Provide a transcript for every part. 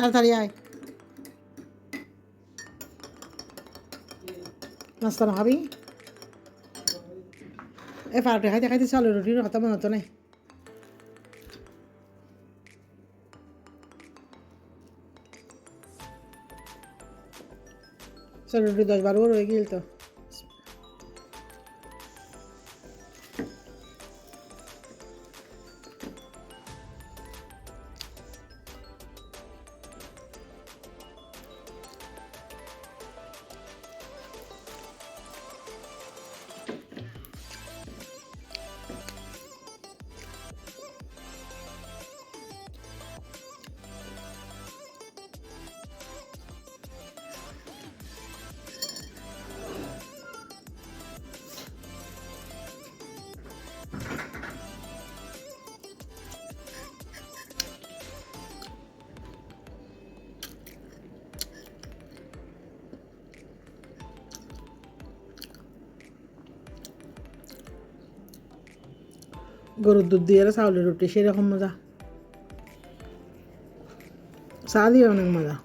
তাড়াতাড়ি আয়, নাস্তা না খাবি? এ পাউরুটি খাইতে খাইতে চালের রুটির কথা মনে হতো নাই। চালের রুটি 10-12 রয়ে গেল তো। গরুর দুধ দিয়ে চাউলের রুটি সেরকম মজা, চা দিয়ে অনেক মজা।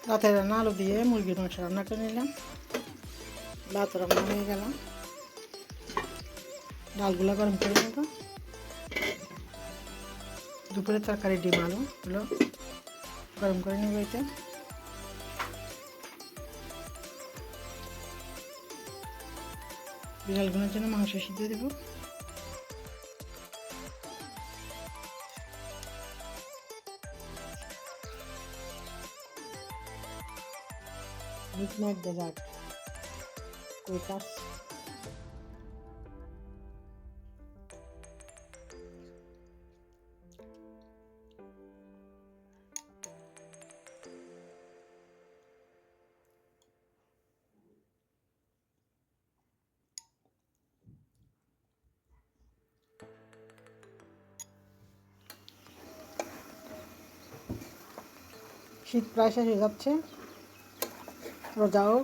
রাতে রান্না আলু দিয়ে মুরগির মাংস রান্না করে নিলাম, ভাত রান্না হয়ে গেল, ডালগুলো গরম করে নেব, দুপুরের তরকারি ডিম আলু গুলো গরম করে নেব। এতে বিড়ালগুলোর জন্য মাংস সিদ্ধ দেব। Midnight Desert Quakers শীত প্রায় শেষ হয়ে যাচ্ছে, রোজাও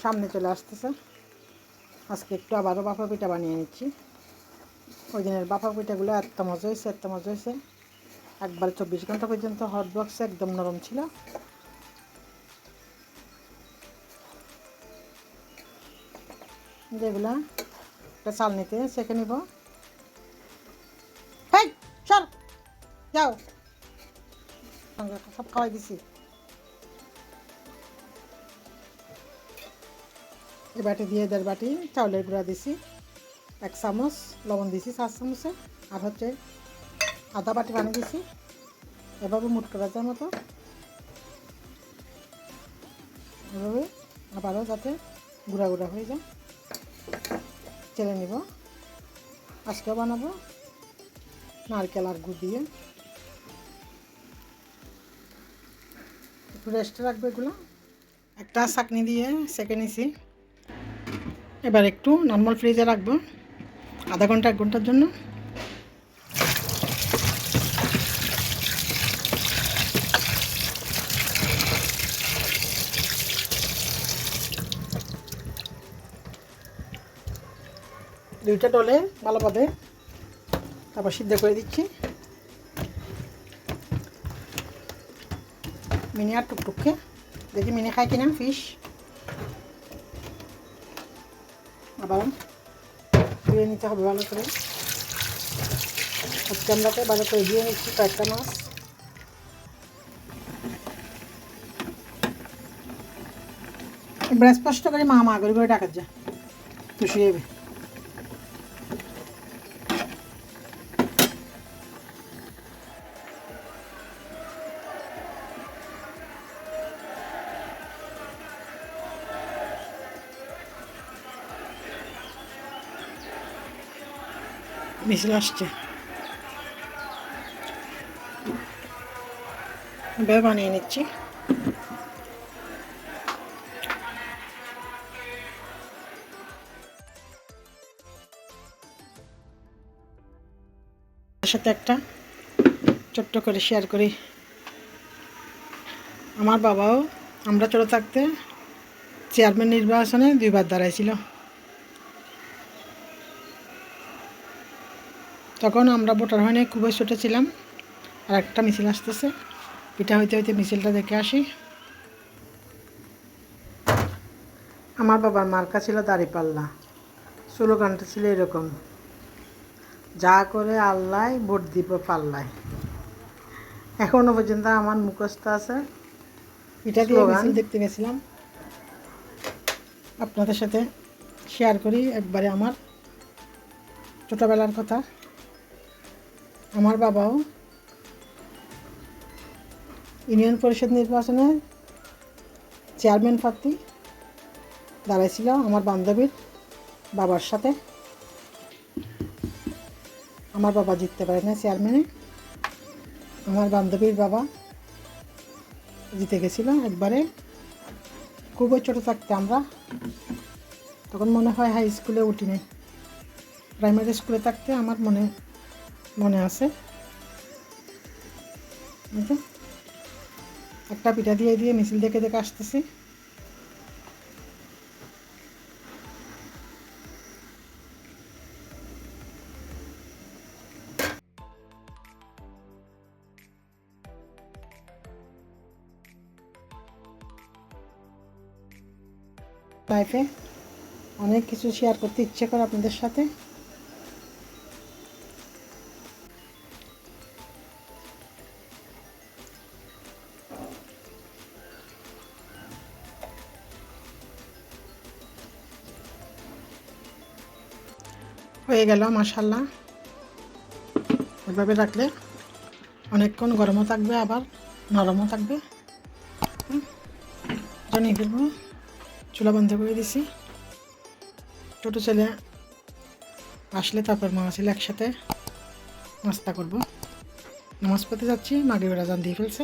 সামনে চলে আসতেছে। আজকে একটু আবারও বাফা পিঠা বানিয়ে নিচ্ছি। ওই দিনের বাফা পিঠাগুলো এত মজা হয়েছে, এত মজা হয়েছে, একবার 24 ঘন্টা পর্যন্ত হট বক্সে একদম নরম ছিল। যেগুলা একটা চালনিতে সেঁকে নিব। চল যাও, সব খাওয়াই দিছি। এই বাটি দিয়ে 1.5 বাটি চাউলের গুঁড়া দিছি, 1 চামচ লবণ দিছি 4 চামচে, আর হচ্ছে আধা বাটি পানি দিছি। এভাবে মুট করা যায় মতো, এভাবে আবারও যাতে গুঁড়া গুঁড়া হয়ে যায় চেলে নিব। আজকেও বানাবো নারকেল আর গুড় দিয়ে, একটু রেস্টে রাখবো এগুলো। একটা চাকনি দিয়ে সেঁকে নিছি, এবার একটু নর্মাল ফ্রিজে রাখবো আধা ঘন্টা 1 ঘন্টার জন্য। দুইটা ডলে ভালোভাবে তারপর সিদ্ধ করে দিচ্ছি। মিনি আর টুকটুককে দেখি মিনি খায় কিনা ফিশ। আবার ধুয়ে নিতে হবে ভালো করে, আজকে আমরাকে ভালো করে ধুয়ে নিচ্ছি কয়েকটা মাছ। এবার স্পষ্ট করে মা মা করে ডাকা যায়, খুশি হবে। মিছিল আসছে, এভাবে বানিয়ে নিচ্ছি। তার সাথে একটা ছোট্ট করে শেয়ার করি। আমার বাবাও আমরা ছোটো থাকতে চেয়ারম্যান নির্বাচনে 2 বার দাঁড়াইছিল। তখন আমরা ভোটার হয়নি, খুবই ছোটো ছিলাম। আর একটা মিছিল আসতেছে, পিঠা হইতে হইতে মিছিলটা দেখে আসি। আমার বাবার মার্কা ছিল দাঁড়িপাল্লা। স্লোগানটা ছিল এরকম, যা করে আল্লাহ ভোট দিব পাল্লায়। এখনও পর্যন্ত আমার মুখস্থ আছে। এটা দিয়ে মিছিল দেখতে গেছিলাম, আপনাদের সাথে শেয়ার করি একবারে আমার ছোটোবেলার কথা। আমার বাবাও ইউনিয়ন পরিষদ নির্বাচনে চেয়ারম্যান প্রার্থী দাঁড়াইছিল আমার বান্ধবীর বাবার সাথে। আমার বাবা জিততে পারে না চেয়ারম্যানে, আমার বান্ধবীর বাবা জিতে গেছিল একবারে। খুবই ছোটো থাকতে আমরা, তখন মনে হয় হাই স্কুলে উঠিনি, প্রাইমারি স্কুলে থাকতে আমার মনে আছে। একটা পিঠা দিয়ে দিয়ে মিছিল দেখে দেখে আসতেছি। লাইফে অনেক কিছু শেয়ার করতে ইচ্ছে করে আপনাদের সাথে। হয়ে গেল মাশাআল্লাহ। এভাবে রাখলে অনেকক্ষণ গরমও থাকবে, আবার নরমও থাকবে। জানিয়ে ফেলবো, চুলা বন্ধ করে দিছি। ছোটো ছেলে আসলে তারপর মা ছেলে একসাথে নাস্তা করবো। নামাজ পড়তে যাচ্ছি, মাগরিবের আজান দিয়ে ফেলছে।